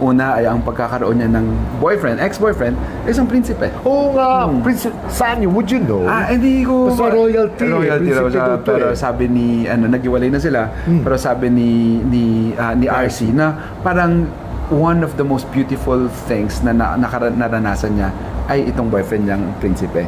Una ay ang pagkakaroon niya ng boyfriend, ex-boyfriend, isang prinsipe. Oo nga, Prince Sanyo, would you know? Hindi ko... Basta royalty. Royalty raw siya, pero sabi ni, nag-iwalay na sila, pero sabi ni RC na parang one of the most beautiful things na naranasan niya ay itong boyfriend niyang prinsipe.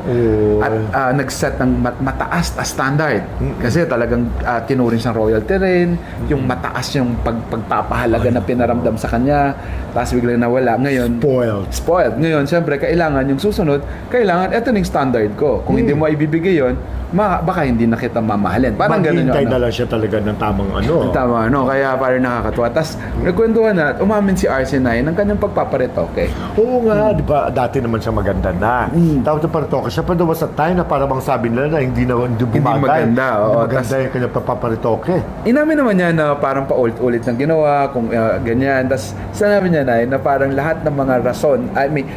At nag-set ng mataas na standard. Kasi talagang tinuring siyang royalty rin, yung mataas yung pagpapahalaga na pinaramdam sa kanya, tapos biglang nawala. Ngayon, spoiled. Ngayon, siyempre, kailangan yung susunod, ito na yung standard ko. Kung hindi mo ibibigay yon, baka hindi na kita mamahalin. Parang ganun maghintay na lang siya talaga ng tamang kaya parang nakakatuwa. Tapos, nagkwentuhan na, umamin si RC9 ng kanyang pagpaparetoke. Oo nga, di ba, dati naman siya maganda na. Tapos yung paretoke siya, pero was a time na parang sabi nila na hindi bumagay. Hindi maganda. Maganda yung kanyang pagpaparetoke. Inamin naman niya na parang paulit-ulit ng ginawa, kung ganyan. Tapos, sinabi niya na parang lahat ng mga rason,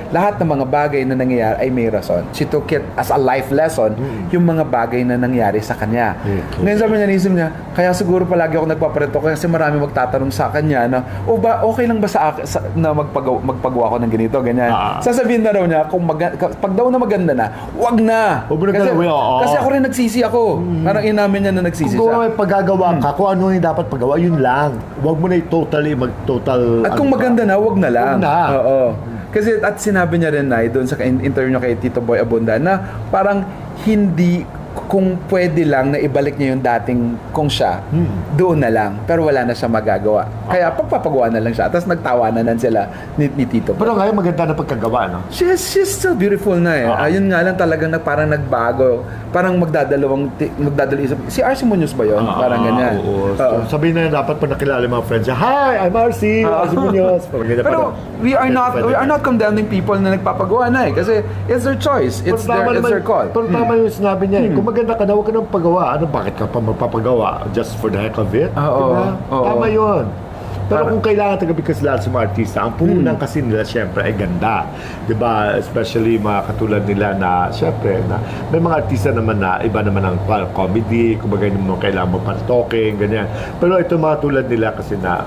lahat ng mga bagay na nangyayari ay may rason. She took it as a life lesson, yung mga bagay na nangyari sa kanya. Ngayon sabi niya, naisip niya, kaya siguro palagi ako nagpaparetoke kasi marami magtatanong sa kanya na, okay lang ba na magpagawa ko ng ganito, ganyan. Sasabihin na raw niya, pag daw na maganda na, wag na! Kasi ako rin nagsisi ako. Parang inamin niya na nagsisi kung siya. Kung may paggagawa ka, kung ano yung dapat paggawa, yun lang. Wag mo na mag-total... At kung maganda na, wag na lang. Oo. Kasi at sinabi niya rin na doon sa interview kay Tito Boy Abunda na parang hindi, kung pwede lang na ibalik niya yung dating kung siya, doon na lang. Pero wala na siya magagawa. Kaya pagpapagawa na lang siya. Tapos nagtawanan sila ni Tito. Pero ngayon maganda na pagkagawa, no? She's still beautiful na eh. Ayun nga lang talagang parang nagbago. Parang magdadalawang isip. Si RC Munoz ba yun? Parang ganyan. Sabihin na dapat pa nakilala yung mga friends niya, hi, I'm RC Munoz. Pero we are not condemning people na nagpapagawa na eh. Kasi it's their choice. It's their call. Pero tama yung sinabi niya eh. Kung maganda ka na, huwag ka nang pagawa. Bakit ka pa magpapagawa? Just for the heck of it? Diba? Tama yun. Pero kung kailangan tagabi kasi lahat sa mga artista, ang punan kasi nila syempre ay ganda. Diba? Especially mga katulad nila na syempre na may mga artista naman na iba naman ang comedy, kumbaga naman kailangan mo partoking, ganyan. Pero ito mga tulad nila kasi na